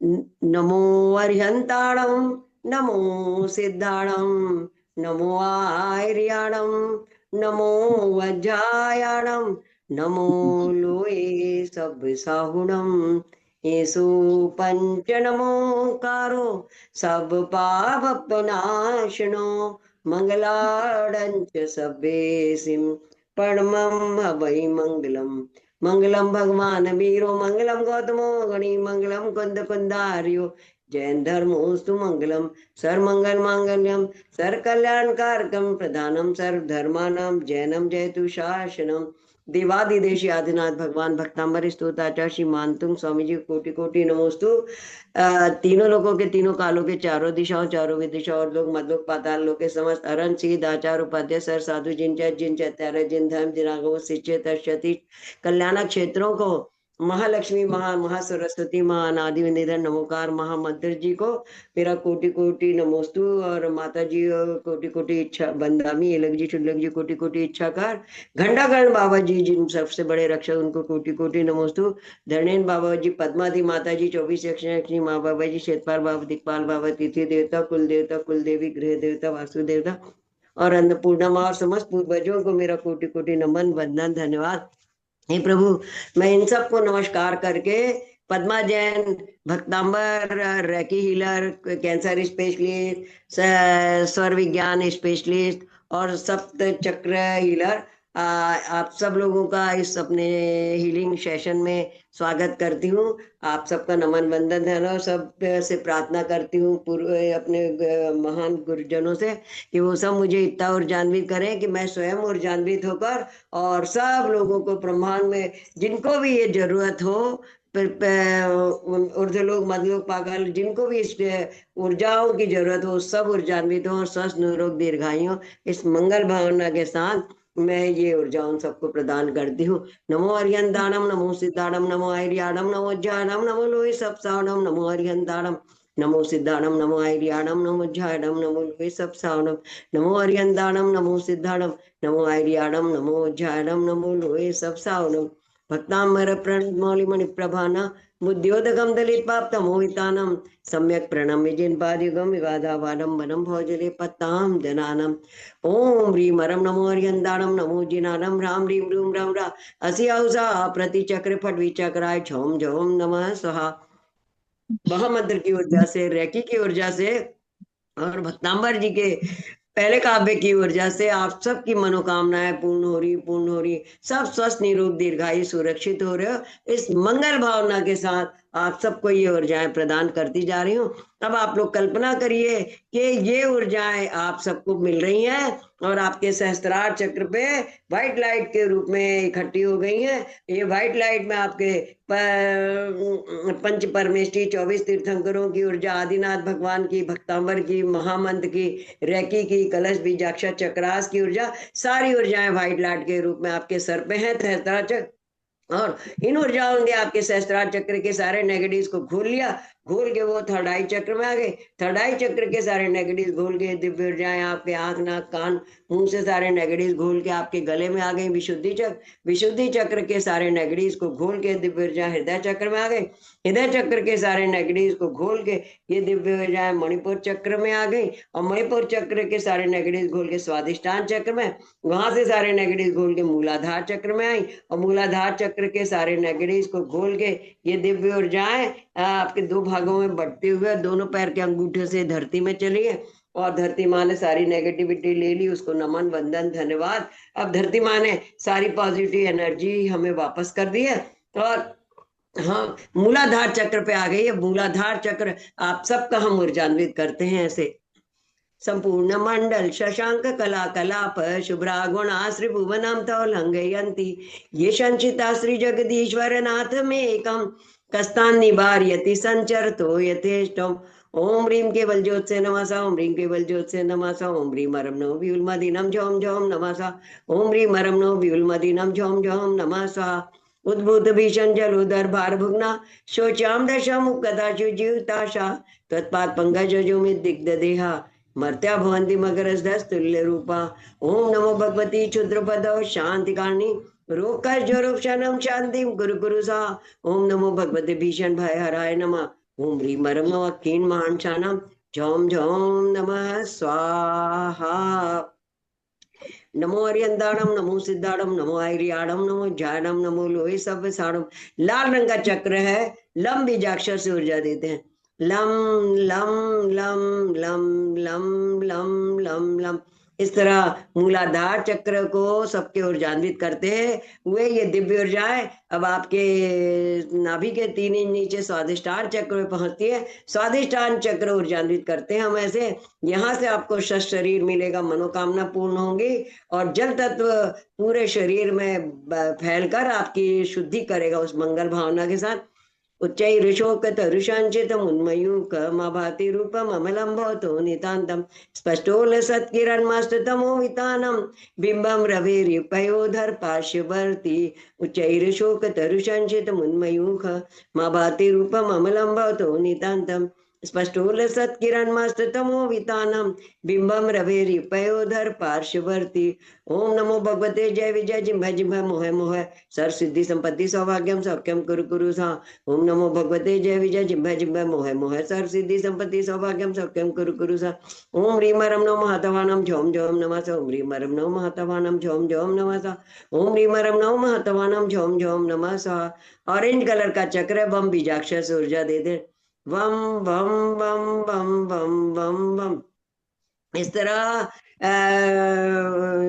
नमो अर्हंताणं नमो सिद्धाणं नमो आर्याणं नमो वज्रायाणं नमो लोये सब साहुणं येसु पंच नमोकारो सब पापनाशनो मंगलाडंच सभ्येसिं परमं हवै मंगलम् मंगलम भगवान वीरो मंगलम गौतमो गणि मंगलम कुंद कुंदारियो जैन धर्मोस्तु मंगलम सर्वमंगल मांगल्यम सर कल्याण कारकम प्रधानम सर्व धर्मानाम जैनम जयतु शासनम देवादिदेशी आदिनाथ भगवान भक्तांबर स्तोताचार्य श्री मानतुंग स्वामी जी कोटि कोटि नमोस्तु। तीनों लोगों के तीनों कालों के चारों दिशाओं चारों विदिशाओं और लोग मधलोक पाताल लोक के समस्त अरण सीध आचार उपाध्याय सर साधु जिन चैत्य जिन धर्म जिनागो शिष्य तर्षति कल्याण क्षेत्रों को महालक्ष्मी महा सरस्वती महा अनादि निधन नमोकार महामंत्र जी को मेरा कोटि कोटि नमोस्तु। और माता जी कोटि कोटि इच्छा बंदामी अलग जी चुल्लग जी कोटि कोटि इच्छा कर घंटाकर्ण बाबा जी जिन सबसे बड़े रक्षक उनको कोटि कोटि नमोस्तु। धरणेन बाबा जी पद्मावती माता जी 24 यक्षिणी माँ बाबा जी श्वेतपाल बाबा दिक्पाल बाबा तिथि देवता कुल देवी गृह देवता वासु देवता और अन्नपूर्णा माँ और समस्त पूर्वजों को मेरा कोटि कोटि नमन वंदन धन्यवाद। हे प्रभु, मैं इन सबको नमस्कार करके Padma Jain भक्तांबर recce healer cancer specialist स्वर विज्ञान स्पेशलिस्ट और सप्त चक्र हीलर आप सब लोगों का इस अपने हीलिंग सेशन में स्वागत करती हूँ। आप सबका नमन वंदन है और सब से प्रार्थना करती हूँ पूर्व अपने महान गुरुजनों से कि वो सब मुझे इतना ऊर्जान्वित करें कि मैं स्वयं ऊर्जान्वित होकर और सब लोगों को ब्रह्मांड में जिनको भी ये जरूरत हो ऊर्ध्वलोक मध्यलोक पाताल जिनको भी इस ऊर्जाओं की जरूरत हो सब ऊर्जान्वित हो और स्वस्थ निरोग दीर्घायु इस मंगल भावना के साथ मैं ये ऊर्जा उन सबको प्रदान करती हूँ। नमो अर्यंताणम नमो सिद्धाणम नमो आर्याणम नमो ज्ञानम नमो लोहि सप्साणम नमो अर्यंताणम नमो सिद्धाणम नमो आर्याणम नमो ज्ञानम नमो लोहि सप्साणम नमो अर्यंताणम नमो सिद्धाणम नमो आर्याणम नमो ज्ञानम नमो लोहे सब सावनम भक्तामर प्रणमौलिमणि प्रभाना बुद्ध्योदकम दलित पाप्त मोहितानम सम्यक प्रणम्य जिन पादयुगम विवादावाडम्बरम भोजले पत्ताम जनानम ओम ह्रीम हरम नमो हरियंदाणम नमो जिनानम राम ह्रीम रूम राम रा असियाउसा प्रति चक्र फट विचक्राय झोम झोम नमः स्वाहा। महामंत्र की ऊर्जा से रेकी की ऊर्जा से और भक्तांबर जी के पहले काव्य की ऊर्जा से आप सबकी मनोकामनाएं पूर्ण हो रही सब स्वस्थ निरोग दीर्घायु सुरक्षित हो रहे हो। इस मंगल भावना के साथ आप सबको ये ऊर्जाएं प्रदान करती जा रही हूँ। अब आप लोग कल्पना करिए कि ये ऊर्जाएं आप सबको मिल रही हैं और आपके सहस्त्रार चक्र पे व्हाइट लाइट के रूप में इकट्ठी हो गई हैं। ये व्हाइट लाइट में आपके पंच परमेष्टि 24 तीर्थंकरों की ऊर्जा आदिनाथ भगवान की भक्तांबर की महामंत्र की रेकी की कलश बीजाक्षर चक्रास की ऊर्जा सारी ऊर्जाएं व्हाइट लाइट के रूप में आपके सर पे हैं सहस्त्रार चक्र। और इन ऊर्जाओं ने आपके सहस्त्रार चक्र के सारे नेगेटिव्स को घोल लिया घोल के वो थर्ड आई चक्र में आ गए। थर्ड आई चक्र के सारे नेगेटिव घोल के दिव्य ऊर्जाएं आपके आंख नाक कान मुंह से सारे नेगेटिव घोल के आपके गले में आ गई। विशुद्धि चक्र के सारे नेगेटिव को घोल के दिव्य ऊर्जा हृदय चक्र में आ गई। हृदय चक्र के सारे नेगेटिव को घोल के ये दिव्य ऊर्जाएं मणिपुर चक्र में आ गई और मणिपुर चक्र के सारे नेगेटिव घोल के स्वादिष्टान चक्र में वहां से सारे नेगेटिव घोल के मूलाधार चक्र में आई और मूलाधार चक्र के सारे नेगेटिव को घोल के ये दिव्य ऊर्जाएं आपके दो भागों में बढ़ते हुए दोनों पैर के अंगूठे से धरती में चली है और धरती माँ ने सारी नेगेटिविटी ले ली। उसको नमन वंदन धन्यवाद। अब धरती माँ ने सारी पॉजिटिव एनर्जी हमें वापस कर दी है और हाँ मूलाधार चक्र पे आ गई है। मूलाधार चक्र आप सबका हम ऊर्जान्वित करते हैं ऐसे संपूर्ण मंडल शशांक कला कलाप शुभ्रा गुणा श्री भुवनम तो लंघयंती ये संचिता श्री जगदीश्वर नाथ में एकम कस्तान निवार्यति संचर तो यथेष्टम ओम ह्रीम केवल ज्योत से नमसा ओम ह्रीम केवल ज्योत से नमसा ओम ह्रीम हरम नो व्युलमदीनम झोम झोम नमसा ओम ह्रीम हरम नो व्युलमदीनम झोम झोम नमः स्वाहा। उद्भूत भीषण जलोदर भार भुग्ना शोचाम दशा मुक्ता जीवताशा तत्पात पंकज जो में दिग्ध देहा मर्त्या भवंती मकरस्तुल्य रूपा ओम नमो भगवती क्षुद्रपद शांति कारणी रोकर जोरुक्षणम शांति गुरु गुरु सा ओम नमो भगवते भीषण भय हराय नमः ओम ह्रीं मरं नमः क्षीण महांशानम झोम झोम नमः स्वाहा। नमो अरियंदाणम नमो सिद्धाणम नमो आयरियाणम नमो ज्ञानम नमो लोहे सब साणम। लाल रंग का चक्र है, लम बीजाक्षर से ऊर्जा देते हैं। Lump lump lump lump lump lump lump lump, इस तरह मूलाधार चक्र को सबके ऊर्जान्वित करते हैं वे ये दिव्य ऊर्जाएं। अब आपके नाभि के 3 इंच नीचे स्वादिष्टान चक्र में पहुंचती है। स्वादिष्टान चक्र ऊर्जान्वित करते हैं हम ऐसे। यहाँ से आपको शस्त्र शरीर मिलेगा, मनोकामना पूर्ण होंगी और जल तत्व पूरे शरीर में फैलकर आपकी शुद्धि करेगा उस मंगल भावना के साथ। उच्चैरुषोकतरुषाञ्चितमुन्मयूकमभाति रूपममलं भवतो नितान्तं स्पष्टोलसत्किरणमस्ततमो वितानं बिम्बं रविर्युपयोधर पार्श्ववर्ती। उच्चैरुषोकतरुषाञ्चितमुन्मयूकमभाति रूपममलं भवतो नितान्तं स्पष्टोलसत्किरणमस्ततमो वितानं बिम्बं रविर्युपयोधर पार्श्ववर्ती। ओम नमो भगवते जय विजय जिम्भ जिम्भ मोह मोह सर सिद्धि संपत्ति सौभाग्यम सौख्यम कुरु कुरु सा। ओम नमो भगवते जय विजय जिम्भ जिम्भ मोह मोह सर सिद्धि संपत्ति सौभाग्यम सौख्यम कुरु कुरु सा। ओम ह्रीं मरं नमो महतवानम झोम झोम नमः सा। ओम ह्रीं मरं नमो महतवानम झोम झोम नमः सा। ओम ह्रीं मरं नमो महतवानम झोम झोम नमः सा। ऑरेंज कलर का चक्र है, बम बीजाक्षर से ऊर्जा दे दे। वम वम वम वम वम वम वम, इस तरह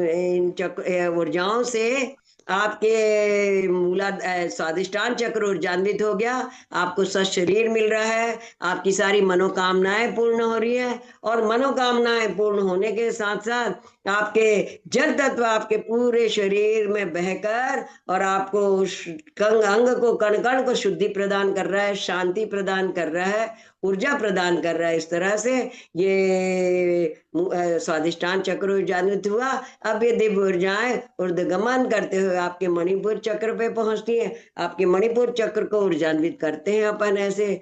इन चक्र ऊर्जाओं से आपके मूला स्वादिष्टान चक्र ऊर्जान्वित हो गया। आपको स्वस्थ शरीर मिल रहा है, आपकी सारी मनोकामनाएं पूर्ण हो रही है और मनोकामनाएं पूर्ण होने के साथ साथ आपके जल तत्व आपके पूरे शरीर में बहकर और आपको अंग को कण कण को शुद्धि प्रदान कर रहा है, शांति प्रदान कर रहा है, ऊर्जा प्रदान कर रहा है। इस तरह से ये स्वादिष्टान चक्र ऊर्जान्वित हुआ। अब ये दिव्य ऊर्जाएं ऊर्ध्वगमन करते हुए आपके मणिपुर चक्र पे पहुंचती है। आपके मणिपुर चक्र को ऊर्जान्वित करते हैं अपन ऐसे।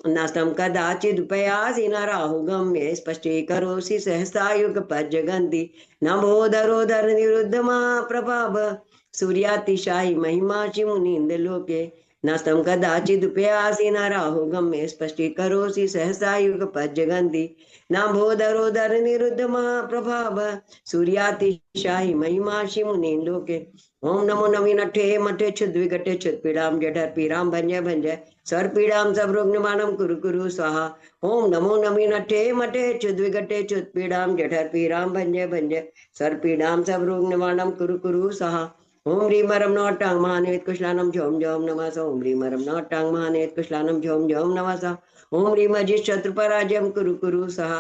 नास्तम कदाचिदुपयासीना राहुगम्य स्पष्टीकरोसि सहसायुग पज्जगन्ति नभोधरोधर निरुद्धमा प्रभाव सूर्यातिशायी महिमाचि मुनीन्द्रलोके। नास्तं कदाचिदुपयासीना राहुगम्य स्पष्टीकरोसि सहसायुग पज्जगन्ति नाभोधरोधर निरुद्ध महाप्रभाव सूर्यातिशायी महिमाशि मुनीन्द्रोके। ओम नमो नवीनठे मठे क्षुद्विघटे क्षुत्पीडाम जठर पीड़ाम भंजय भंजय सर पीड़ाम सब रोग निवारणम कुरु कुरु स्वाहा। ओम नमो नवीनठे मठे क्षुद्विघटे क्षुत्पीडाम जठर पीड़ाम भंजय भंजय सर पीड़ाम सब रोग निवारणम कुरु कुरु स्वाहा। ओम ह्रीं मरं नमः टांग महानेत कुशलानम झोम झोम नमः। ओम ह्रीं मरं नमः टांग महानेत कुशलानम झोम झोम नमः। ओम ह्रीं अजित शत्रु पराजयम कुरु कुरु सहा।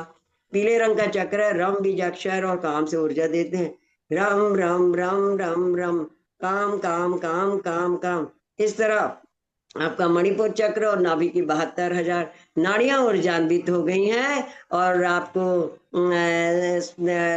पीले रंग का चक्र है, रम बीजाक्षर और काम से ऊर्जा देते हैं। रम रम रम रम रम काम काम काम काम काम। इस तरह आपका मणिपुर चक्र और नाभि की 72,000 नाड़ियां ऊर्जान्वित हो गई हैं और आपको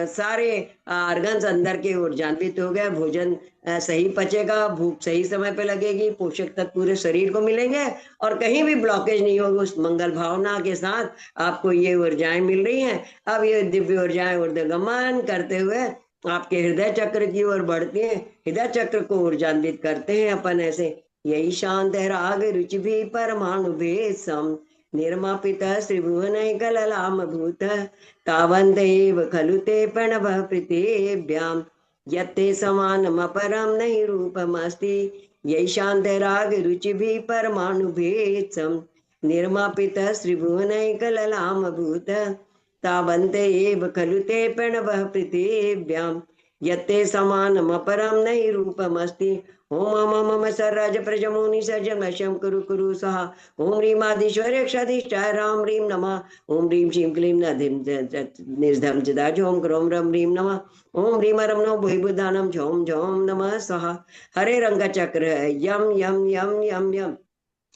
सारे आर्गन्स अंदर के ऊर्जान्वित हो गए। भोजन सही पचेगा, भूख सही समय पे लगेगी, पोषक तत्व पूरे शरीर को मिलेंगे और कहीं भी ब्लॉकेज नहीं होगी। उस मंगल भावना के साथ आपको ये ऊर्जाएं मिल रही हैं। अब ये दिव्य ऊर्जाएं ऊर्ध्वगमन करते हुए आपके हृदय चक्र की ओर बढ़ती हैं। हृदय चक्र को ऊर्जान्वित करते हैं अपन ऐसे। यही शांत राग रुचि भी परमाणु भेद सम निर्मापित त्रिभुवन कललाम भूत तावन्देव खलु ते प्रणव प्रीतेभ्याम यत्ते समानम अपरम नहीं रूपमस्ति। यही शांत राग रुचि भी परमाणु भेद सम निर्मापित त्रिभुवन कललाम भूत तावन्देव खलु ते प्रणव प्रीतेभ्याम यत्ते समानम अपरम नहीं रूपमस्ति। ओम मम मम सर्राज प्रजमुनि सर्जमशम कुरु कुरु सहा। ओम ह्रीं आदिश्वर्य क्षधिष्ठाय राम ह्रीं नमः। ओम ह्रीं श्रीं क्लीं नधिं निर्धम चिदा झोम क्रोम रम ह्रीं नमः। ओम ह्रीं रम नमो भुइबुधानम झोम झोम नमः स्वाहा। हरे रंग का चक्र है, यम यम यम यम यम।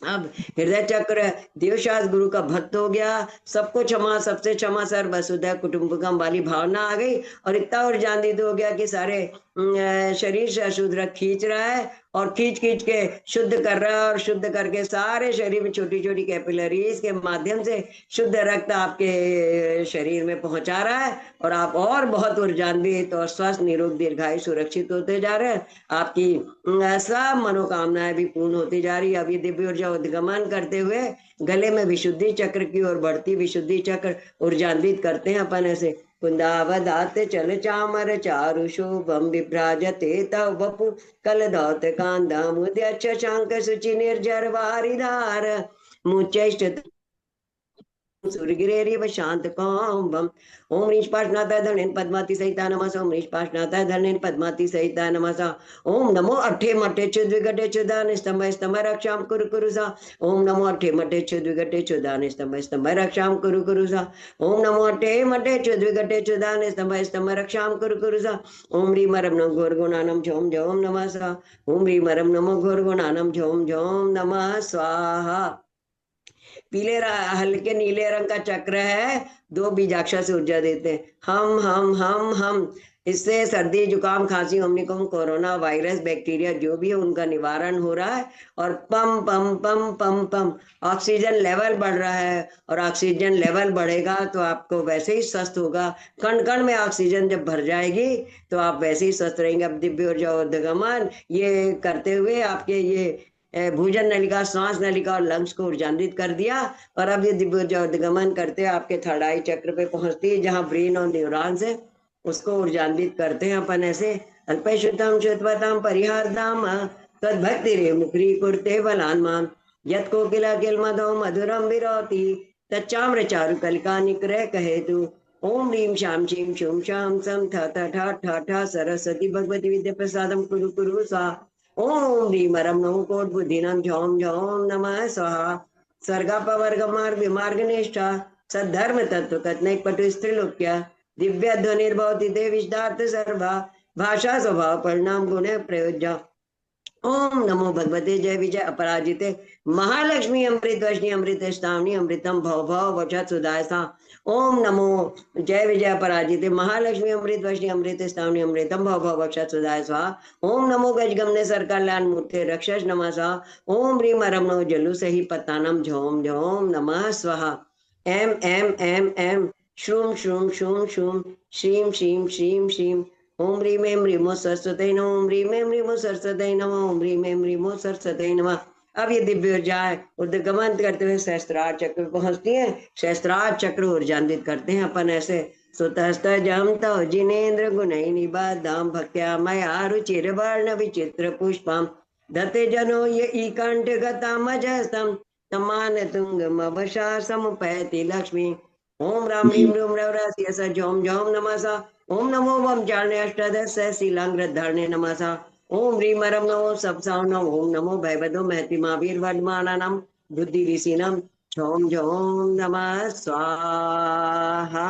अब हृदय चक्र देवशास गुरु का भक्त हो गया, सबको क्षमा सबसे क्षमा सर वसुधैव कुटुंबकम वाली भावना आ गई और इतना ऊर्जान्वित हो गया कि सारे शरीर से अशुद्ध रक्त खींच रहा है और खींच खींच के शुद्ध कर रहा है, और शुद्ध करके सारे शरीर में छोटी छोटी कैपिलरीज के माध्यम से शुद्ध रक्त आपके शरीर में पहुंचा रहा है, और आप और बहुत ऊर्जान्वित और स्वस्थ निरोग दीर्घायु सुरक्षित होते जा रहे हैं। आपकी सब मनोकामनाएं भी पूर्ण होती जा रही है। अब ये दिव्य ऊर्जा उद्गमन करते हुए गले में विशुद्धि चक्र की ओर बढ़ती विशुद्धि चक्र ऊर्जान्वित करते हैं अपन ऐसे। कुंदावदात चल चामर चारु शोभम विभ्राजते तव वपु कल दौत कांदा मुद्य शांक सुचि निर्जर वारिधार मुचैष्ट सूर्यगिरेरिव शांत काम्बम। ओम ह्रीं पाशनाथाय धरणेन पद्मावती सहिता नमः। ओम ह्रीं पाशनाथाय धरणेन पद्मावती सहिता नमः। ओम नमो अट्ठे मट्ठे च्युद्विघटे च्युदान स्तंभ स्तंभ रक्षाम कुरु कुरु सा। ओम नमो अट्ठे मट्ठे च्युद्विघटे च्युदान स्तंभ स्तंभ रक्षाम कुरु कुरु सा। ओम नमो अट्ठे मट्ठे च्युद्विघटे च्युदान स्तंभ स्तंभ रक्षाम कुरु कुरु सा। ओम ह्रीं मरम नमो घोरगुणानम झोम झोम नमः सा। ओम ह्रीं मरम नमो घोरगुणानम झोम झोम नमः स्वाहा। पीले हल्के नीले रंग का चक्र है, 2 बीजाक्षर से ऊर्जा देते हैं। हम इससे सर्दी जुकाम खांसी ओमनिकम कोरोना वायरस बैक्टीरिया जो भी है उनका निवारण हो रहा है। और पम पम पम पम पम ऑक्सीजन लेवल बढ़ रहा है, और ऑक्सीजन लेवल बढ़ेगा तो आपको वैसे ही स्वस्थ होगा। कण कण में ऑक्सीजन जब भर जाएगी तो आप वैसे ही स्वस्थ रहेंगे। अब दिव्य ऊर्जा उद्गमन ये करते हुए आपके ये भूजन नलिका, श्वास नलिका और लंग्स को ऊर्जान्वित कर दिया। और अब ये दिव्य ऊर्जा उद्गमन करते हैं आपके थर्ड आई चक्र पे पहुंचती है, जहाँ ब्रेन और न्यूरॉन्स है, उसको ऊर्जान्वित करते हैं अपन ऐसे। अल्पे शुद्धम शुद्धवताम परिहारदाम तद्भक्ति रे मुखरी कुरते बलान मान यत कोकिला किल मधो मधुरम विरोती तच्चाम्र चारु कलिका निक्रय कहे तू। ओम ह्रीं श्याम शीं शूं शाम सम ठ ठ ठ ठ सरस्वती भगवती विद्या प्रसादम कुरु कुरु सा। ओम ह्रीं मरम नमो कोट बुद्धिनम झोम झोम नमः स्वाहा। स्वर्गापवर्ग मार्ग विमार्ग निष्ठा सद्धर्म तत्व कथनैक पटु स्त्रीलोक्या दिव्य ध्वनिर्भवति ते विष्टार्थ सर्वा भाषा स्वभाव परिणाम गुण प्रयोज्य। ओम नमो भगवते जय विजय अपराजिते महालक्ष्मी अमृत वशनी अमृत स्थावनी अमृतम भव भव वचत सुदायसा। ओम नमो जय विजय अपराजिते महालक्ष्मी अमृत वशनी अमृत स्थावनी अमृतम भव भव वचत सुदाय स्वाहा। ओम नमो गजगमने सरकल्याण मूर्ते रक्षस नमः स्वाहा। ओम ह्रीं मरम नमो जलु सही पत्तानम झोम झोम नमः स्वाहा। एम एम एम एम श्रूम श्रूम शूम शूम श्रीम श्रीम श्रीम श्रीम। ओम ह्रीं ऐं ह्रीमो सरस्वती नमः। ओम ह्रीं ऐं ह्रीमो सरस्वती नमः। ओम ह्रीं ऐं ह्रीमो सरस्वती नमः। अब ये दिव्य ऊर्जाएं उद्गमन करते हुए सहस्त्रार चक्र पहुंचती हैं। सहस्त्रार चक्र ऊर्जान्वित करते हैं अपन ऐसे। सुतस्त जम तव जिनेन्द्र गुणै निबद्धं भक्त्या मया रुचिर वर्ण विचित्र पुष्पम धते जनो ये ईकंठ गतामजस्तम तमान तुंगमवशा समुपैति लक्ष्मी। ओम राम ह्रीं रूम रवरास्य झोम झोम नमः। ओम नमो वम चारणे अष्टादश शीलांग्र धारणे नमः। ओम ह्रीं मरम नमो सबसावनम। ओम नमो भयवदो महति महावीर वर्धमानम बुद्धि ऋषिनम झोम झोम नमः स्वाहा।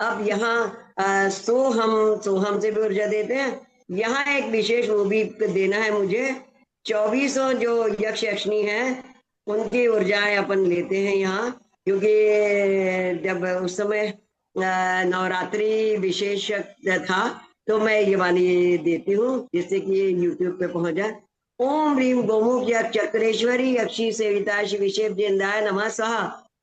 अब यहाँ सोहम से भी ऊर्जा देते हैं। यहाँ एक विशेष वो भी देना है मुझे। 2400 जो यक्ष यक्षिणी है उनकी ऊर्जाएं अपन लेते हैं यहाँ, क्योंकि जब उस समय नवरात्रि विशेष था तो मैं ये वाली देती हूँ जिससे कि ये यूट्यूब पे पहुंच जाए। ओम ह्रीं गोमुख यक्ष चक्रेश्वरी यक्षी सेविता शिविशेव जिंदाय नमः स्वाहा।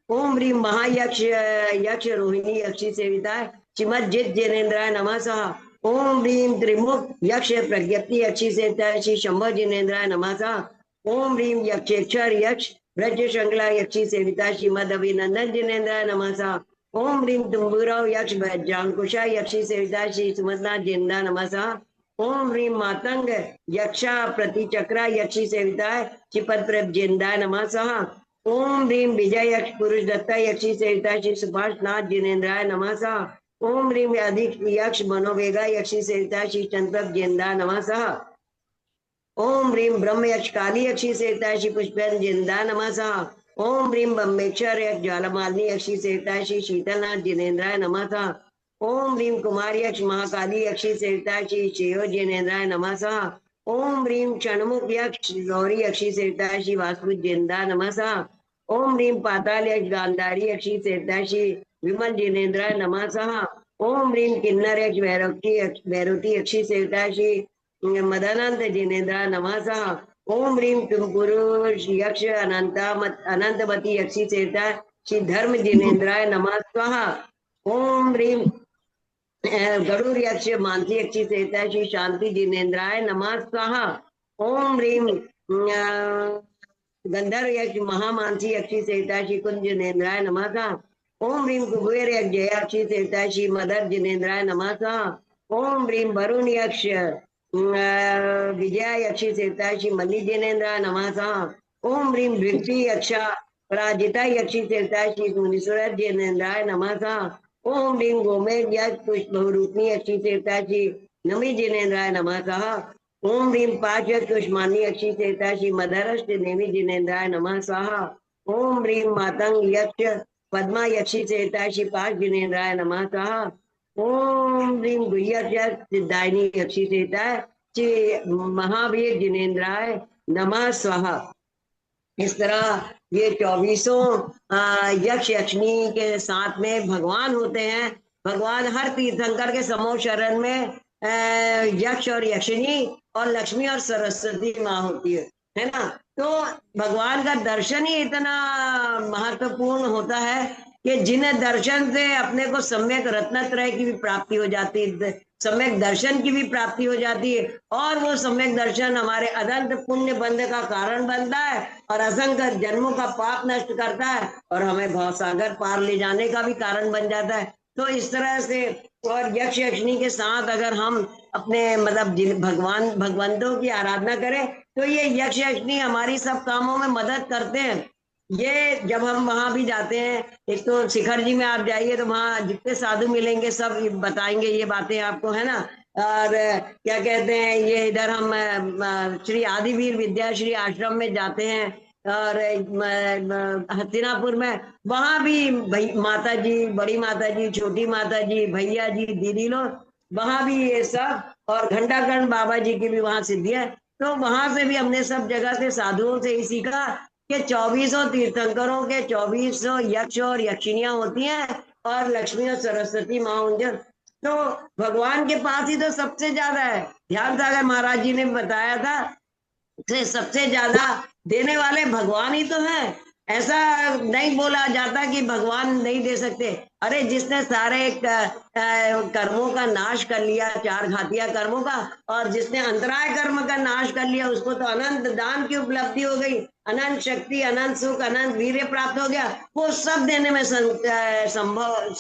ओम ह्रीं महायक्ष यक्ष रोहिणी यक्षी सेविता चिमज्जित जिनेन्द्राय नमः स्वाहा। ओम ह्रीं त्रिमुख यक्ष प्रज्ञप्ति यक्षी सेविता श्री शंभो जिनेन्द्राय नमः स्वाहा। ओम ह्रीं यक्षेक्षर यक्ष ब्रज श्रृंखला यक्षी सेविता श्रीमद अभिनंदन जिनेन्द्राय नमः स्वाहा। ओम ह्रीं तुम्बुराव यक्ष जांकुशा यक्षी सेविता श्री सुमतना जिंदा नमः स्वाहा। ओम ह्रीं मातंग यक्षा प्रतिचक्रा यक्षी सेविता चिपद प्रभ जिंदा नमः स्वाहा। ओम ह्रीं विजय यक्ष पुरुष दत्ता यक्षी सेविता श्री सुभाष नाथ जिनेन्द्राय नमः स्वाहा। ओम ह्रीं अधिक यक्ष मनोवेगा यक्षी सेविता श्री चंद्रप्रभ जिंदा नमः स्वाहा। ओम ह्रीं ब्रह्म यक्ष काली यक्षी सेविता श्री पुष्पन जिंदा नमः स्वाहा। ओम ह्रीं ब्रह्मेक्षर यक्ष ज्वालामालिनी यक्षी सेविता श्री शीतलनाथ जिनेन्द्राय नमः स्वाहा। ओम ह्रीं कुमार यक्ष महाकाली यक्षी सेविता श्री शेयो जिनेन्द्राय नमः स्वाहा। ओम ह्रीं क्षणमुख यक्ष गौरी यक्षी सेविता श्री वासुदेव जिंदा नमः स्वाहा। ओम ह्रीं पाताल यक्ष गांधारी यक्षी सेविता श्री विमल जिनेन्द्राय नमः स्वाहा। ओम ह्रीं किन्नर यक्ष भैरवती यक्षी सेविता श्री मदनंत जिनेन्द्राय नमः सः। ओम ह्रीं टुमकुरु यक्ष अनंतमती यक्षी सेविता श्री धर्म जिनेन्द्राय नमः स्वाहा। ओम ह्रीं गरुड़ यक्ष मानसी यक्षी सेविता श्री शांति जिनेन्द्राय नमः स्वाहा। ओम ह्रीं गंधर्व यक्ष महामानसी यक्षी सेविता श्री कुंज जिनेन्द्राय नमः स्वाहा। ओम ह्रीं कुबेर यक्ष जयाक्षी सेविता श्री मदर जिनेन्द्राय नमः स्वाहा। ओम ह्रीं वरुण यक्ष विजया यक्षी सेविता श्री मल्ली जिनेन्द्राय नमः स्वाहा। ओम ह्रीं भृगुटी यक्षा पराजिता यक्षी सेविता श्री मुनीश्वर जिनेन्द्राय नमः स्वाहा। ओम ह्रीं गोमेद यक्ष पुष्परूपिणी यक्षी सेविता श्री नमी जिनेन्द्राय नमः स्वाहा। ओम ह्रीं पांच कुष्मानी यक्षी सेविता श्री मदरष्ट देवी जिनेन्द्राय नमः स्वाहा। ओम ह्रीं मातंग यक्ष पद्मा यक्षी सेविता श्री पांच जिनेन्द्राय नमः स्वाहा। ओम ह्रीं गुह्यक्ष सिद्धायनी यक्षी सेविता श्री महावीर जिनेन्द्राय नमः स्वाहा। इस तरह ये 24 यक्ष यक्षिणी के साथ में भगवान होते हैं। भगवान हर तीर्थंकर के समूह शरण में यक्ष और यक्षिणी और लक्ष्मी और सरस्वती माँ होती है ना। तो भगवान का दर्शन ही इतना महत्वपूर्ण होता है कि जिन दर्शन से अपने को सम्यक रत्नत्रय की भी प्राप्ति हो जाती है, सम्यक दर्शन की भी प्राप्ति हो जाती है, और वो सम्यक दर्शन हमारे अनंत पुण्य बंध का कारण बनता है और असंख्य जन्मों का पाप नष्ट करता है और हमें भवसागर पार ले जाने का भी कारण बन जाता है। तो इस तरह से और यक्ष यक्षिणी के साथ अगर हम अपने मतलब भगवंतों की आराधना करें तो ये यक्ष यक्षिणी हमारी सब कामों में मदद करते हैं। ये जब हम वहां भी जाते हैं, एक तो शिखर जी में आप जाइए तो वहां जितने साधु मिलेंगे सब बताएंगे ये बातें आपको, है ना। और क्या कहते हैं, ये इधर हम श्री आदिवीर विद्याश्री आश्रम में जाते हैं और हस्तिनापुर में वहां भी माता जी, बड़ी माता जी, छोटी माता जी, भैया जी, दीदी लोग वहां भी ये सब, और घंटाकर्ण बाबा जी की भी वहां सिद्धि है। तो वहां से भी हमने सब जगह से साधुओं से ही सीखा कि 24 तीर्थंकरों के 24 यक्ष और यक्षिणियां होती हैं और लक्ष्मी और सरस्वती माँ होंगे। तो भगवान के पास ही तो सबसे ज्यादा है। ध्यान सागर महाराज जी ने बताया था कि सबसे ज्यादा देने वाले भगवान ही तो हैं। ऐसा नहीं बोला जाता कि भगवान नहीं दे सकते। अरे जिसने सारे कर्मों का नाश कर लिया, चार घातिया कर्मों का, और जिसने अंतराय कर्म का नाश कर लिया, उसको तो अनंत दान की उपलब्धि हो गई, अनंत शक्ति, अनंत सुख, अनंत वीर्य प्राप्त हो गया। वो सब देने में संभव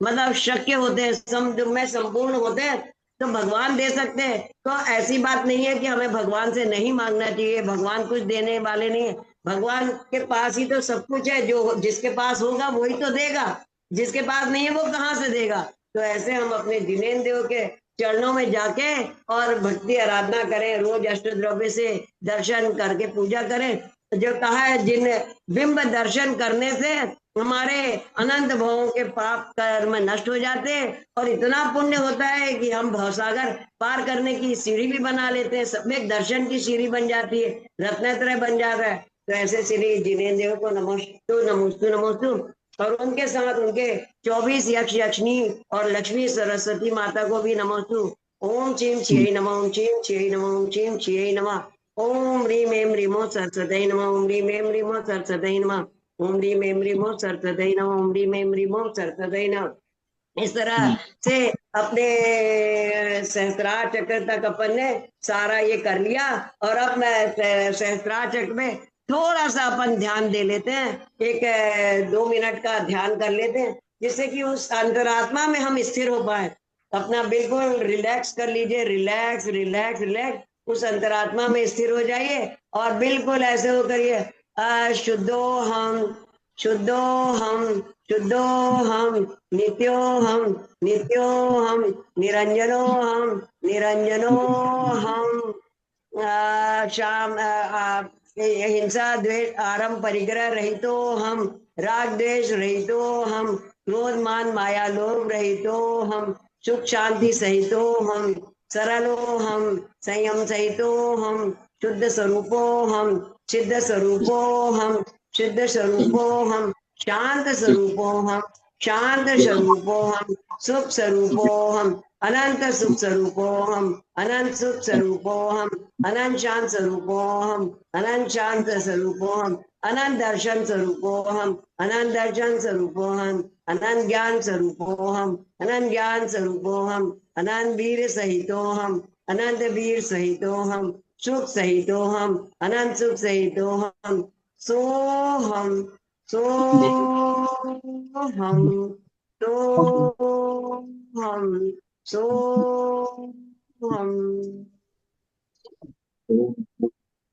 मतलब शक्य होते हैं, में संपूर्ण होते हैं, तो भगवान दे सकते हैं। तो ऐसी बात नहीं है कि हमें भगवान से नहीं मांगना चाहिए, भगवान कुछ देने वाले नहीं है। भगवान के पास ही तो सब कुछ है, जो जिसके पास होगा वही तो देगा, जिसके पास नहीं है वो कहाँ से देगा। तो ऐसे हम अपने जिनेन्द्र देव के चरणों में जाके और भक्ति आराधना करें, रोज अष्टद्रव्य से दर्शन करके पूजा करें। जो कहा है, जिन बिंब दर्शन करने से हमारे अनंत भवों के पाप कर्म नष्ट हो जाते हैं और इतना पुण्य होता है कि हम भवसागर पार करने की सीढ़ी भी बना लेते हैं, सम्यक दर्शन की सीढ़ी बन जाती है, रत्नत्रय बन जाता है। तो ऐसे श्री जिनेन्द्र देव को नमोस्तु नमोस्तु नमोस्तु, और उनके साथ उनके 24 यक्ष यक्षिणी और लक्ष्मी सरस्वती माता को भी नमोस्तु। ओम चीम छियै नमः, ओम चीम छियै नमः, ओम चीम छियै नमः। ओम ह्रीं ऐं ह्रीमो सरस्वत्यै नमः, ओम ह्रीं ऐं ह्रीमो सरस्वत्यै नमः, ओम ह्रीं ऐं ह्रीमो सरस्वत्यै नमः, ओम ह्रीं ऐं ह्रीमो सरस्वत्यै नमः। इस तरह से अपने सहस्त्रार चक्र तक अपन ने सारा ये कर लिया। और अब मैं सहस्त्रार चक्र में थोड़ा सा अपन ध्यान दे लेते हैं, एक 2 मिनट का ध्यान कर लेते हैं, जिससे कि उस अंतरात्मा में हम स्थिर हो पाए। अपना बिल्कुल रिलैक्स कर लीजिए, रिलैक्स रिलैक्स रिलैक्स, उस अंतरात्मा में स्थिर हो जाइए और बिल्कुल ऐसे हो करिए, शुद्धो हम, शुद्धो हम, शुद्धो हम, नित्यो हम, नित्यो हम, निरंजनो हम, निरंजनो हम, शाम हिंसा द्वेष आरंभ परिग्रह रहितो हम, राग द्वेष रहितो हम, क्रोध मान माया लोभ रहितो हम, सुख शांति सहितो हम, सरलो हम, संयम सहितो हम, शुद्ध स्वरूपो हम, सिद्ध स्वरूपो हम, शुद्ध स्वरूपो हम, शांत स्वरूपो हम, शांत स्वरूपोहम, सुख स्वरूपोहम, अनंत सुख स्वरूपोहम, अनंत सुख स्वरूपोहम, अनंत शांत स्वरूपोहम, अनंत शांत स्वरूपोहम, अनंत दर्शन स्वरूपोहम, अनंत दर्शन स्वरूपोहम, अनंत ज्ञान स्वरूपोहम, अनंत ज्ञान स्वरूपोहम, अनंत वीर सहितोहम, अनंत वीर सहितोहम, सुख सहितोहम, अनंत सुख सहितोहम, सोहम, सोहम, सोहम, सोहम।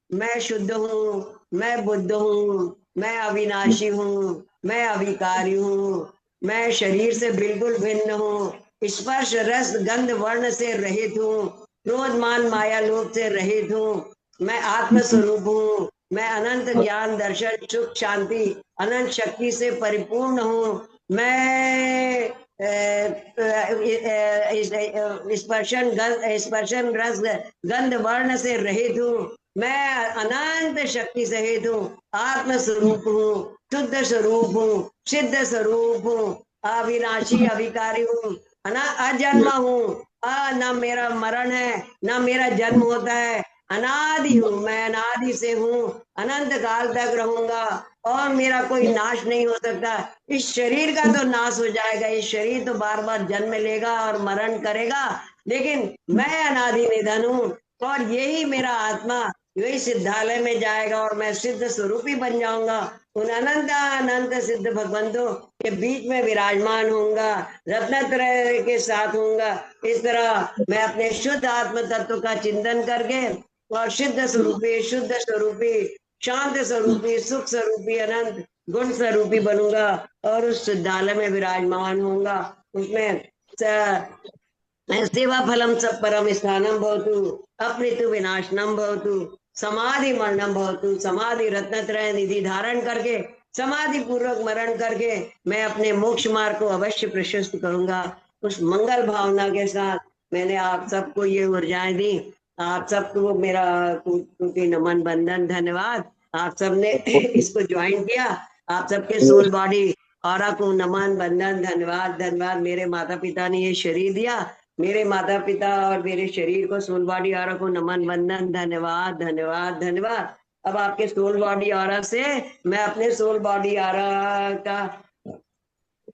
मैं शुद्ध हूँ, मैं बुद्ध हूँ, मैं अविनाशी हूँ, मैं अविकारी हूँ, मैं शरीर से बिल्कुल भिन्न हूँ, स्पर्श रस गंध वर्ण से रहित हूँ, क्रोध मान माया लोभ से रहित हूँ, मैं आत्म स्वरूप हूँ, मैं अनंत ज्ञान दर्शन सुख शांति अनंत शक्ति से परिपूर्ण हूँ, मैं स्पर्शन रस गंध वर्ण से रहित हूँ, मैं अनंत शक्ति सहित हूँ, आत्म स्वरूप हूँ, शुद्ध स्वरूप हूँ, सिद्ध स्वरूप हूँ, अविनाशी अभिकारी हूँ, ना अजन्म हूँ, ना मेरा मरण है, ना मेरा जन्म होता है, अनादि हूँ, मैं अनादि से हूँ, अनंत काल तक रहूंगा और मेरा कोई नाश नहीं हो सकता। इस शरीर का तो नाश हो जाएगा, इस शरीर तो बार बार जन्म लेगा और मरण करेगा, लेकिन मैं अनादि निधन हूँ और यही मेरा आत्मा यही सिद्धालय में जाएगा और मैं सिद्ध स्वरूपी बन जाऊंगा, उन अनंत अनंत सिद्ध भगवंतों के बीच में विराजमान होऊंगा, रत्नत्रय के साथ होऊंगा। इस तरह मैं अपने शुद्ध आत्म तत्व का चिंतन करके और सिद्ध स्वरूपी शुद्ध स्वरूपी शांत स्वरूपी सुख स्वरूपी अनंत गुण स्वरूपी बनूंगा और उस सिद्धालय में विराजमान होऊंगा। उसमें सेवा फलम सब परम स्थानम भवतु, अपृतु विनाशनम भवतु, समाधि मरणम भवतु, समाधि रत्नत्रय निधि धारण करके समाधि पूर्वक मरण करके मैं अपने मोक्ष मार्ग को अवश्य प्रशस्त करूंगा। उस मंगल भावना के साथ मैंने आप सबको ये ऊर्जाएं दी। आप सबको मेरा कोटि नमन बंदन धन्यवाद। आप सबने इसको ज्वाइन किया, आप सबके सोल बॉडी और को नमन बंदन धन्यवाद धन्यवाद। मेरे माता पिता ने ये शरीर दिया, मेरे माता पिता और मेरे शरीर को सोल बॉडी और को नमन वंदन धन्यवाद धन्यवाद धन्यवाद। अब आपके सोल बॉडी और से मैं अपने सोल बॉडी और का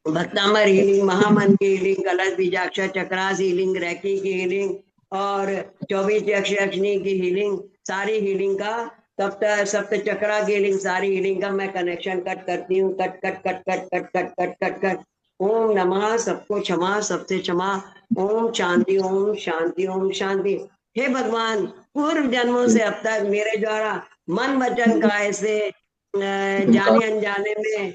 भक्तामर हीलिंग, महामन की हीलिंग, कलश बीजाक्षर चक्रास हीलिंग, रैकी की हीलिंग और 24 यक्ष यक्षिणी की हीलिंग, सारी हीलिंग का सप्त सप्त चक्रा की हीलिंग, सारी हीलिंग का मैं कनेक्शन कट करती हूँ। Cut cut cut cut cut cut cut cut cut. ओम नमः, सबको क्षमा, सबसे क्षमा। ओम शांति, ओम शांति, ओम शांति। हे भगवान, पूर्व जन्मों से अब तक मेरे द्वारा मन वचन काय से जाने अनजाने में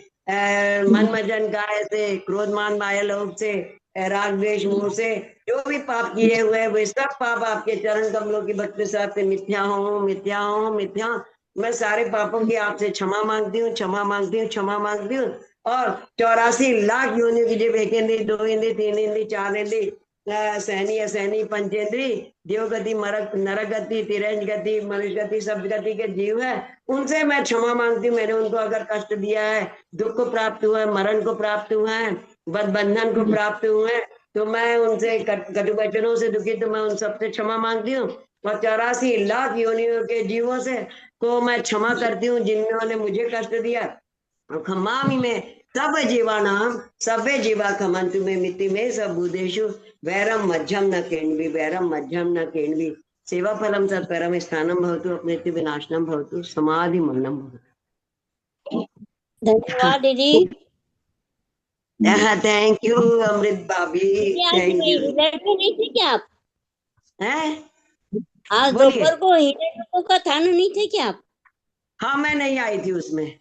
मन मजन काय से क्रोध मान माया लोभ से राग द्वेष मोह से जो भी पाप किए हुए वे सब पाप आपके चरण कमलों की भक्ति से मिथ्या हो मिथ्या हो मिथ्या। मैं सारे पापों की आपसे क्षमा मांगती हूँ, क्षमा मांगती हूँ, क्षमा मांगती हूँ। और 84 लाख योनियों की जब 1 इंद्री 2 इंद्री 3 इंद्री 4 इंद्री सहनी असहनी पंचेंद्री देवगति नरक गति तिरंज गति मनुष्य गति सब गति के जीव है, उनसे मैं क्षमा मांगती हूँ। मैंने उनको अगर कष्ट दिया है, दुख को प्राप्त हुआ है, मरण को प्राप्त हुआ है, बंधन को प्राप्त हुए हैं, तो मैं उनसे कटु वचनों से दुखी, तो मैं उन सबसे क्षमा मांगती हूँ। और 84 लाख योनियों के जीवों से को मैं क्षमा करती हूँ जिन्होंने मुझे कष्ट दिया। खमामी में सब जीवानाम सभे जीवा खमंतु में मिति में सब भूदेशु वैरम मध्यम न केण्वी, वैरम मध्यम न केण्वी। सेवा फलम सत्परम स्थानम भवतु, अपने विनाशनम भवतु, समाधि मरणम भवतु। धन्यवाद दीदी। थैंक यू अमृत भाभी, आज थैंक यू। हीलर में नहीं थे क्या आप? हैं? आज बोलिए। दोपहर को हीलर लोगों का था ना, नहीं थे क्या आप? हाँ, मैं नहीं आई थी उसमें। उसमें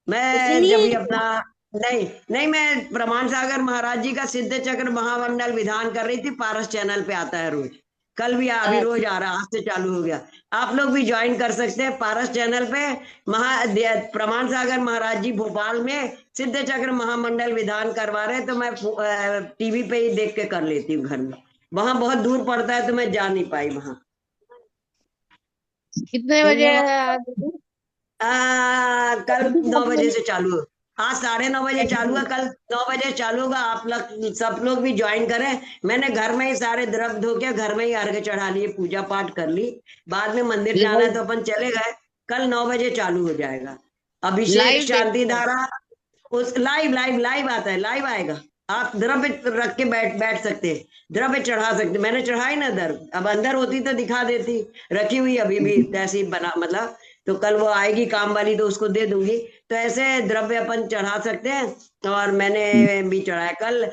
मैं नहीं जब आए भी थे? अपना नहीं नहीं, मैं प्रमाण सागर महाराज जी का सिद्ध चक्र महामंडल विधान कर रही थी, पारस चैनल पे आता है रोज। कल भी अभी रोज आ रहा, आज से चालू हो गया। आप लोग भी ज्वाइन कर सकते हैं पारस चैनल पे। प्रमाण सागर महाराज जी भोपाल में सिद्ध चक्र महामंडल विधान करवा रहे, तो मैं टीवी पे ही देख के कर लेती हूँ घर में। वहां बहुत दूर पड़ता है तो मैं जा नहीं पाई वहां। कितने बजे है आज दीदी? कल 9 बजे से चालू आज 9:30 चालू है, कल 9 चालू होगा। आप लोग सब लोग भी ज्वाइन करें। मैंने घर में ही सारे द्रव्य धो के घर में ही अर्घ चढ़ा लिए, पूजा पाठ कर ली। बाद में मंदिर जाना है तो अपन चले गए। कल 9 चालू हो जाएगा अभिषेक लाइव शांति देखूंगा। धारा। उस लाइव लाइव लाइव आता है, लाइव आएगा। आप द्रव्य रख के बैठ बैठ सकते हैं, द्रव्य चढ़ा सकते। मैंने चढ़ाई ना द्रव्य, अब अंदर होती तो दिखा देती, रखी हुई अभी भी ऐसी बना, मतलब तो कल वो आएगी काम वाली तो उसको दे दूंगी। तो ऐसे द्रव्य अपन चढ़ा सकते हैं। और मैंने भी चढ़ाया कल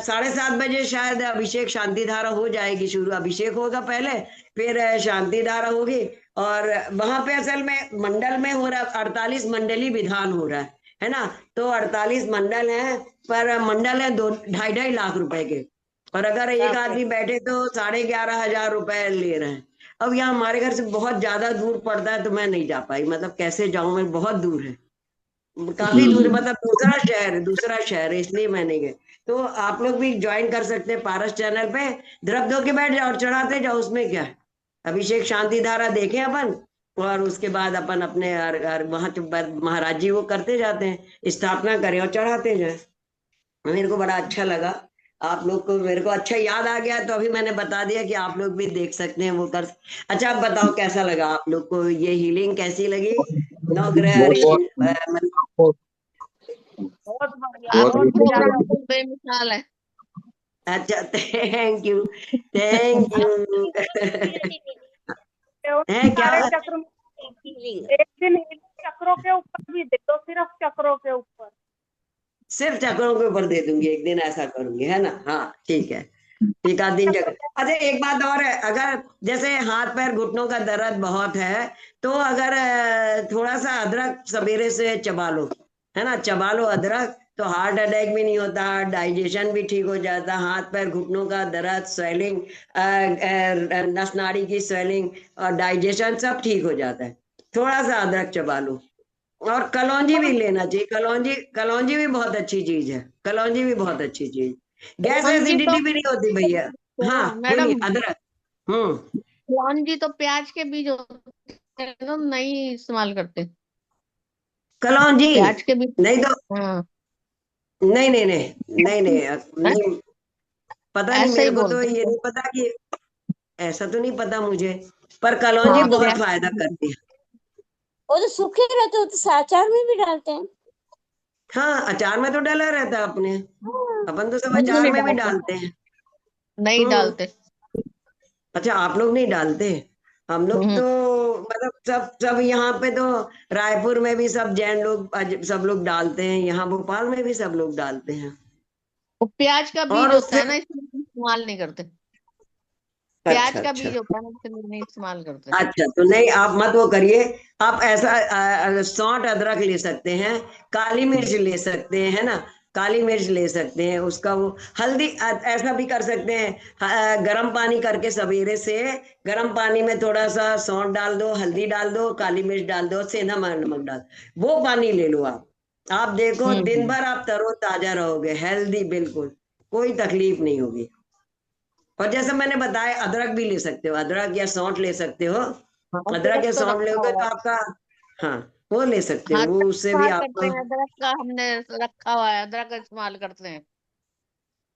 7:30 शायद अभिषेक शांति धारा हो जाएगी शुरू। अभिषेक होगा पहले, फिर शांति धारा होगी। और वहां पे असल में मंडल में हो रहा, 48 मंडली विधान हो रहा है ना। तो 48 मंडल हैं, पर मंडल है 2-2.5 लाख रुपए के। और अगर एक बाप रे। आदमी बैठे तो 11,500 रुपए ले रहे हैं। अब यहाँ हमारे घर से बहुत ज्यादा दूर पड़ता है तो मैं नहीं जा पाई, मतलब कैसे जाऊं मैं, बहुत दूर है, काफी दूर है, मतलब दूसरा शहर है, इसलिए मैं नहीं गई। तो आप लोग भी ज्वाइन कर सकते हैं पारस चैनल पे। द्रव्य धो के बैठ जाओ और चढ़ाते जाओ, उसमें क्या है। अभिषेक शांति धारा देखें अपन, और उसके बाद अपन अपने वहां महाराज जी वो करते जाते हैं, स्थापना करें और चढ़ाते जाए। मेरे को बड़ा अच्छा लगा। आप लोग को, मेरे को अच्छा याद आ गया तो अभी मैंने बता दिया कि आप लोग भी देख सकते हैं, वो कर। अच्छा, आप बताओ कैसा लगा आप लोग को, ये हीलिंग कैसी लगी? नवग्रह बहुत ऋषि बहुत मतलब। बहुत बहुत बढ़िया, बहुत बहुत आपका बढ़िया। प्रोग्राम तो बेमिसाल है। अच्छा, थैंक यू, थैंक आप यू। केवल है क्या सारे बात? चक्र में healing। एक दिन इन चक्रों के ऊपर भी दे दो, सिर्फ चक्रों के ऊपर। सिर्फ चक्रों के ऊपर दे दूंगी, एक दिन ऐसा करूंगी, है ना। हाँ ठीक है, एक आध दिन चक्कर। अच्छा, एक बात और है, अगर जैसे हाथ पैर घुटनों का दर्द बहुत है तो अगर थोड़ा सा अदरक सवेरे से चबा लो, है ना, चबा लो अदरक, तो हार्ट अटैक भी नहीं होता, डाइजेशन भी ठीक हो जाता, हाथ पैर घुटनों का दर्द, स्वेलिंग, नस नाड़ी की स्वेलिंग और डाइजेशन सब ठीक हो जाता है। थोड़ा सा अदरक चबा लो। और कलौंजी भी लेना चाहिए, कलौंजी, कलौंजी भी बहुत अच्छी चीज है, कलौंजी भी बहुत अच्छी चीज। गैस लौंजी तो एसिडिटी भी नहीं होती भैया। हाँ बोलिए, मैडम, अदरक। हम्म। लौंजी तो प्याज के बीज होते हैं तो नहीं इस्तेमाल करते। कलौंजी प्याज के बीज। नहीं तो, हाँ। नहीं नहीं नहीं, नहीं नहीं हैं? नहीं, पता नहीं ऐसे ही मेरे को तो बोलते ये हैं। नहीं पता कि, ऐसा तो नहीं पता मुझे, पर कलौंजी हाँ बहुत प्याज। फायदा करती है। वो तो सूखे रहते हो तो अचार में भी डालते हैं। हाँ, अचार में तो डला रहता है अपने, हाँ, अपन तो सब हम तो अचार नहीं में भी डालते। डालते हैं। नहीं हम्म। डालते। अच्छा, आप लोग नहीं डालते? हम लोग हम्म। तो, मतलब सब सब यहाँ पे तो, रायपुर में भी सब जैन लोग, सब लोग डालते हैं, यहाँ भोपाल में भी सब लोग डालते हैं। वो प्याज का बीज और होता उससे, है ना, इसलिए हम इस्तेमाल नहीं करते। अच्छा प्याज का अच्छा, बीज होता है ना, इसलिए नहीं इस्तेमाल करते। अच्छा तो नहीं, आप मत वो करिए। आप ऐसा सौंठ अदरक ले सकते हैं, काली मिर्च ले सकते हैं, है ना, काली मिर्च ले सकते हैं, उसका वो हल्दी, ऐसा भी कर सकते हैं। गरम पानी करके सवेरे से, गरम पानी में थोड़ा सा सौंठ डाल दो, हल्दी डाल दो, काली मिर्च डाल दो, सेंधा नमक डाल, वो पानी ले लो आप देखो दिन हम्म। भर आप तरोताजा रहोगे, हेल्दी बिल्कुल, कोई तकलीफ नहीं होगी। और जैसे मैंने बताया, अदरक भी ले सकते हो, अदरक या सौंठ ले सकते हो। हाँ अदरक अदरक या तो सौंठ रखा लोगे हुआ तो है। आपका, हाँ वो ले सकते हाँ हो, वो अदरक उससे भी इस्तेमाल करते आपको। हैं, अदरक का हमने रखा हुआ है, अदरक का इस्तेमाल करते हैं।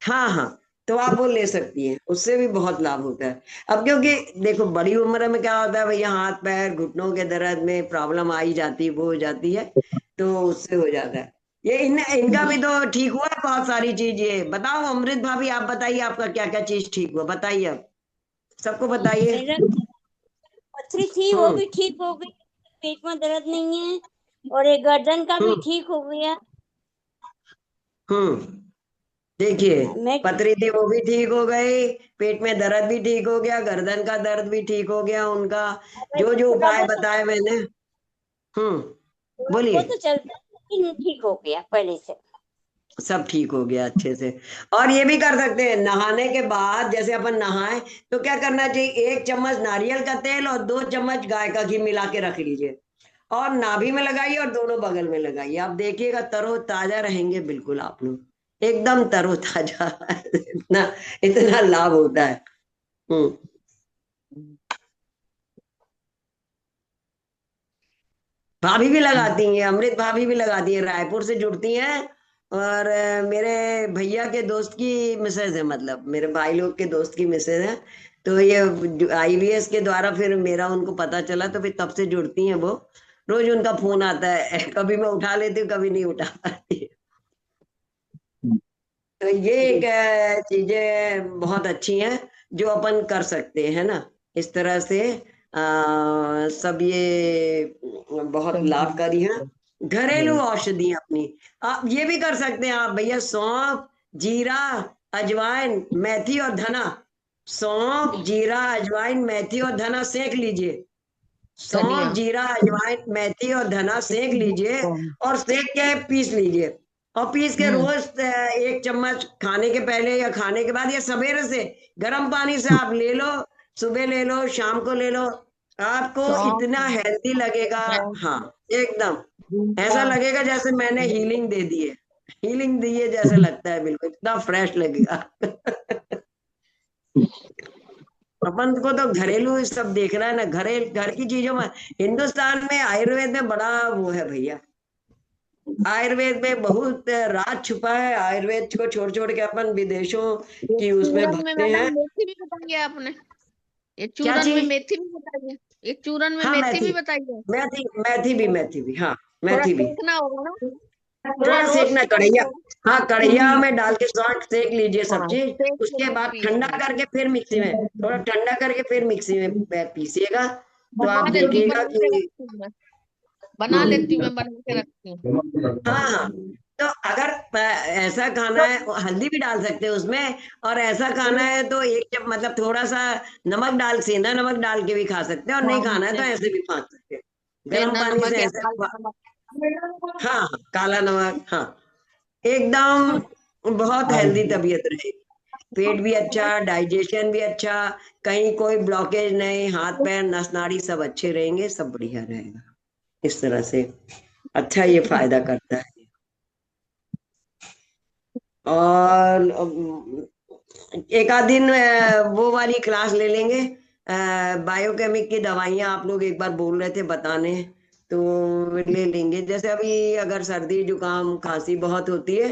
हाँ हाँ, तो आप वो ले सकती हैं, उससे भी बहुत लाभ होता है। अब क्योंकि देखो, बड़ी उम्र में क्या होता है भैया, हाथ पैर घुटनों के दर्द में प्रॉब्लम आई जाती है, वो हो जाती है, तो उससे हो जाता है। ये इनका भी तो ठीक हुआ है बहुत सारी चीज। ये बताओ अमृत भाभी, आप बताइए आपका क्या क्या चीज ठीक हुआ, बताइए अब, सबको बताइए। मेरा पथरी थी वो हम्म। भी ठीक हो गई। पेट में दर्द नहीं है। और एक गर्दन का भी हम्म। ठीक हो गया। हम्म। देखिए, मैं पथरी थी वो भी ठीक हो गई, पेट में दर्द भी ठीक हो गया, गर्दन का दर्द भी ठीक हो गया उनका, जो जो थोड़ा उपाय बहुत तो बताए मैंने। हम्म। थोड़ा बोलिए। बहुत तो चलता है, लेकिन ठीक हो गया पहले से। सब ठीक हो गया अच्छे से। और ये भी कर सकते हैं, नहाने के बाद जैसे अपन नहाए तो क्या करना चाहिए, 1 चम्मच नारियल का तेल और 2 चम्मच गाय का घी मिला के रख लीजिए, और नाभि में लगाइए और दोनों बगल में लगाइए, आप देखिएगा तरोताजा रहेंगे बिल्कुल आप लोग, एकदम तरोताजा। इतना इतना लाभ होता है। हम्म। भाभी भी लगाती हैं, अमृत भाभी भी लगाती हैं, रायपुर से जुड़ती हैं। और मेरे भैया के दोस्त की मिसेज है, मतलब मेरे भाई लोग के दोस्त की मिसेज है। तो ये आईवीएस के द्वारा फिर मेरा उनको पता चला, तो फिर तब से जुड़ती हैं वो। रोज उनका फोन आता है कभी मैं उठा लेती हूँ, कभी नहीं उठा पाती। तो ये एक चीजें बहुत अच्छी हैं जो अपन कर सकते हैं ना, इस तरह से सब ये बहुत लाभकारी हैं। घरेलू औषधि अपनी आप ये भी कर सकते हैं आप भैया, सौंफ, जीरा, अजवाइन, मेथी और धना। सौंफ, जीरा, अजवाइन, मेथी और धना सेक लीजिए। धनिया। सौंफ, जीरा, अजवाइन, मेथी और धना सेक लीजिए, और सेक के पीस लीजिए। और पीस के हम्म। रोज 1 चम्मच खाने के पहले या खाने के बाद या सवेरे से गर्म पानी से आप ले लो। सुबह ले लो, शाम को ले लो, आपको सौंफ, इतना हेल्दी लगेगा। हाँ, मेथी, एकदम जीरा। ऐसा लगेगा जैसे मैंने हीलिंग दे दी है। हीलिंग दी है जैसे लगता है, बिल्कुल इतना फ्रेश लगेगा। अपन को तो घरेलू सब देखना है ना, घर की चीजों में। हिंदुस्तान में आयुर्वेद में बड़ा वो है भैया। आयुर्वेद में बहुत राज छुपा है। आयुर्वेद को छोड़ छोड़ के अपन विदेशों ये की उसमें चूरन में भगते मैडम हैं। मेथी भी बताई है आपने। ये क्या चूरन में चीज? मेथी भी बताई है। ये चूरन में हाँ, मेथी मेथी। भी बताई है। मेथी, मेथी भी, हाँ। थोड़ा मेथी भी सेकना होगा ना, थोड़ा थोड़ा सेकना, रोस्ट कढ़ैया। करके। हाँ, कढ़ैया में डाल के सॉल्ट सेक लीजिए सब हाँ, चीज। सेक के उसके फिर बाद ठंडा पीसना। करके फिर मिक्सी में, थोड़ा ठंडा करके फिर मिक्सी में पीसिएगा। तो आप बना लेती हूँ, देखिएगा बना के कि रखती हूँ मैं। बना लेती हूँ मैं, बना के रखती हूँ। हाँ हाँ। तो अगर ऐसा खाना है, हल्दी भी डाल सकते हैं उसमें। और ऐसा खाना है तो एक जब मतलब थोड़ा सा नमक डाल, सेंधा नमक डाल के भी खा सकते हैं, और नहीं हाँ, खाना है तो ऐसे भी खा सकते हैं, गर्म सेंधा पानी नमक से या ऐसे काला नमक। हाँ हाँ, काला नमक, हाँ। एकदम बहुत हेल्दी तबीयत रहेगी। पेट भी अच्छा, डाइजेशन भी अच्छा, कहीं कोई ब्लॉकेज नहीं, हाथ पैर नस नाड़ी सब अच्छे रहेंगे, सब बढ़िया रहेगा। इस तरह से अच्छा ये फायदा करता है। और एक आध दिन वो वाली क्लास ले लेंगे। बायोकेमिक की दवाइयाँ आप लोग एक बार बोल रहे थे बताने, तो ले लेंगे। जैसे अभी अगर सर्दी जुकाम खांसी बहुत होती है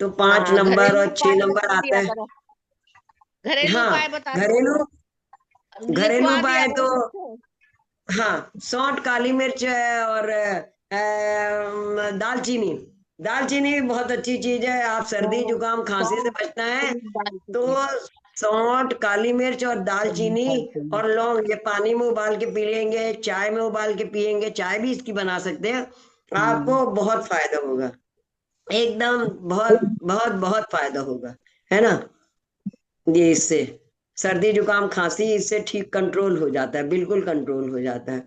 तो 5 नंबर घरेलू और छह उपाय नंबर बता आता दिया है। करो। घरेलू हाँ, उपाय बता दिया घरेलू करो। घरेलू लिखवा दिया उपाय तो करो मुझसे। हाँ, सौंठ, काली मिर्च है, और दालचीनी। दालचीनी भी बहुत अच्छी चीज है। आप सर्दी हाँ, जुकाम खांसी से सौंफ, बचना है तो दालचीनी। सौंठ, काली मिर्च और दालचीनी और लौंग, ये पानी में उबाल के पी लेंगे, चाय में उबाल के पियेंगे, चाय भी इसकी बना सकते हैं। आपको बहुत फायदा होगा, एकदम बहुत बहुत बहुत फायदा होगा, है ना। ये इससे सर्दी जुकाम खांसी इससे ठीक कंट्रोल हो जाता है, बिल्कुल कंट्रोल हो जाता है।